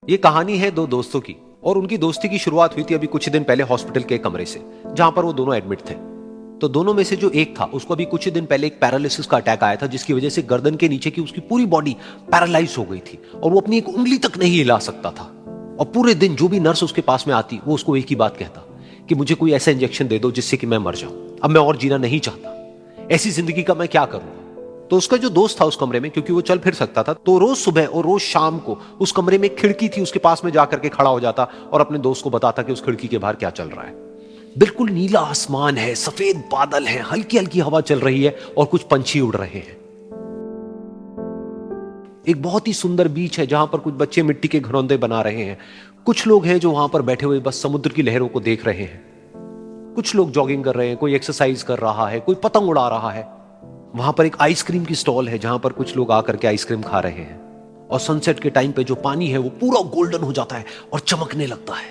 ये कहानी है दो दोस्तों की और उनकी दोस्ती की शुरुआत हुई थी अभी कुछ दिन पहले हॉस्पिटल के कमरे से, जहां पर वो दोनों एडमिट थे। तो दोनों में से जो एक था उसको अभी कुछ दिन पहले एक पैरालिसिस का अटैक आया था, जिसकी वजह से गर्दन के नीचे की उसकी पूरी बॉडी पैरालाइज हो गई थी और वो अपनी एक उंगली तक नहीं हिला सकता था। और पूरे दिन जो भी नर्स उसके पास में आती वो उसको एक ही बात कहता कि मुझे कोई ऐसा इंजेक्शन दे दो जिससे कि मैं मर जाऊं, अब मैं और जीना नहीं चाहता, ऐसी जिंदगी का मैं क्या करूंगा। तो उसका जो दोस्त था उस कमरे में, क्योंकि वो चल फिर सकता था, तो रोज सुबह और रोज शाम को उस कमरे में एक खिड़की थी, उसके पास में जाकर के खड़ा हो जाता और अपने दोस्त को बताता कि उस खिड़की के बाहर क्या चल रहा है। बिल्कुल नीला आसमान है, सफेद बादल है, हल्की हल्की हवा चल रही है और कुछ पंछी उड़ रहे हैं। एक बहुत ही सुंदर बीच है जहां पर कुछ बच्चे मिट्टी के घरौंदे बना रहे हैं। कुछ लोग हैं जो वहां पर बैठे हुए बस समुद्र की लहरों को देख रहे हैं। कुछ लोग जॉगिंग कर रहे हैं, कोई एक्सरसाइज कर रहा है, कोई पतंग उड़ा रहा है। वहां पर एक आइसक्रीम की स्टॉल है जहां पर कुछ लोग आकर के आइसक्रीम खा रहे हैं। और सनसेट के टाइम पे जो पानी है वो पूरा गोल्डन हो जाता है और चमकने लगता है।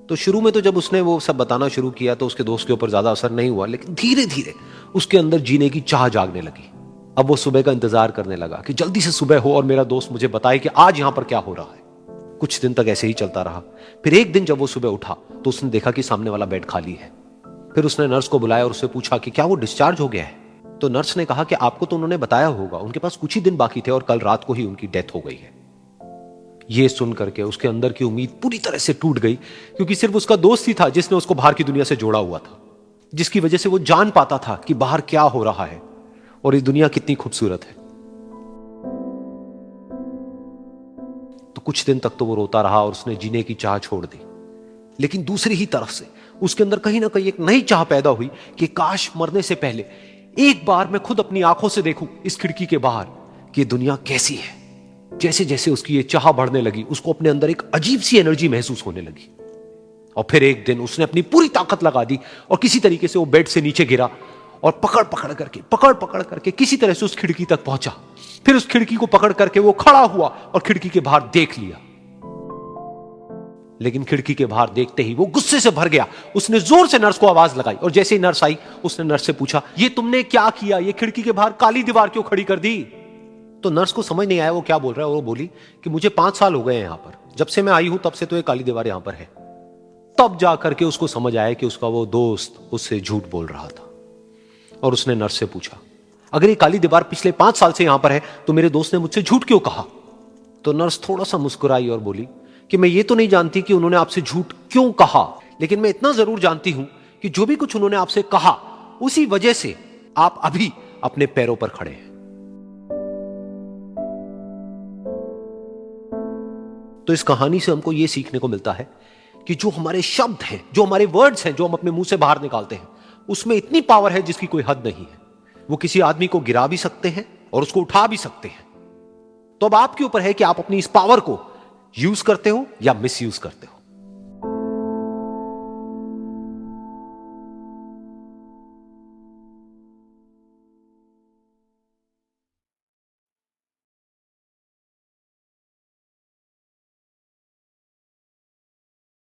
तो शुरू में तो जब उसने वो सब बताना शुरू किया तो उसके दोस्त के ऊपर ज्यादा असर नहीं हुआ, लेकिन धीरे धीरे उसके अंदर जीने की चाह जागने लगी। अब वो सुबह का इंतजार करने लगा कि जल्दी से सुबह हो और मेरा दोस्त मुझे बताए कि आज यहां पर क्या हो रहा है। कुछ दिन तक ऐसे ही चलता रहा। फिर एक दिन जब वो सुबह उठा तो उसने देखा कि सामने वाला बेड खाली है। फिर उसने नर्स को बुलाया और उससे पूछा कि क्या वो डिस्चार्ज हो गया है। तो नर्स ने कहा कि आपको तो उन्होंने बताया होगा, उनके पास कुछ ही दिन बाकी थे और कल रात को ही उनकी डेथ हो गई है। ये सुन करके उसके अंदर की उम्मीद पूरी तरह से टूट गई, क्योंकि सिर्फ उसका दोस्त ही था जिसने उसको बाहर की दुनिया से जोड़ा हुआ था, जिसकी वजह से वो जान पाता था कि बाहर क्या हो रहा है और ये दुनिया कितनी खूबसूरत है। तो कुछ दिन तक तो वो रोता रहा और उसने जीने की चाह छोड़ दी। लेकिन दूसरी ही तरफ से उसके अंदर कहीं ना कहीं एक नई चाह पैदा हुई कि काश मरने से पहले एक बार मैं खुद अपनी आंखों से देखूं इस खिड़की के बाहर कि दुनिया कैसी है। जैसे जैसे उसकी ये चाह बढ़ने लगी, उसको अपने अंदर एक अजीब सी एनर्जी महसूस होने लगी। और फिर एक दिन उसने अपनी पूरी ताकत लगा दी और किसी तरीके से वो बेड से नीचे गिरा और पकड़ पकड़ करके किसी तरह से उस खिड़की तक पहुंचा। फिर उस खिड़की को पकड़ करके वो खड़ा हुआ और खिड़की के बाहर देख लिया। लेकिन खिड़की के बाहर देखते ही वो गुस्से से भर गया। उसने जोर से नर्स को आवाज लगाई और जैसे ही नर्स आई उसने नर्स से पूछा, ये तुमने क्या किया, ये खिड़की के बाहर काली दीवार क्यों खड़ी कर दी। तो नर्स को समझ नहीं आया वो क्या बोल रहा है और वो बोली कि मुझे 5 साल हो गए हैं यहां पर, जब से मैं आई हूं तब से तो ये काली दीवार यहां पर है। तब जाकर के उसको समझ आया कि उसका वो दोस्त उससे झूठ बोल रहा था। और उसने नर्स से पूछा, अगर ये काली दीवार पिछले 5 साल से यहां पर है तो मेरे दोस्त ने मुझसे झूठ क्यों कहा। तो नर्स थोड़ा सा मुस्कुराई और बोली कि मैं ये तो नहीं जानती कि उन्होंने आपसे झूठ क्यों कहा, लेकिन मैं इतना जरूर जानती हूं कि जो भी कुछ उन्होंने आपसे कहा उसी वजह से आप अभी अपने पैरों पर खड़े हैं। तो इस कहानी से हमको यह सीखने को मिलता है कि जो हमारे शब्द हैं, जो हमारे वर्ड्स हैं, जो हम अपने मुंह से बाहर निकालते हैं, उसमें इतनी पावर है जिसकी कोई हद नहीं है। वो किसी आदमी को गिरा भी सकते हैं और उसको उठा भी सकते हैं। तो अब आपके ऊपर है कि आप अपनी इस पावर को यूज करते हो या मिस यूज करते हो।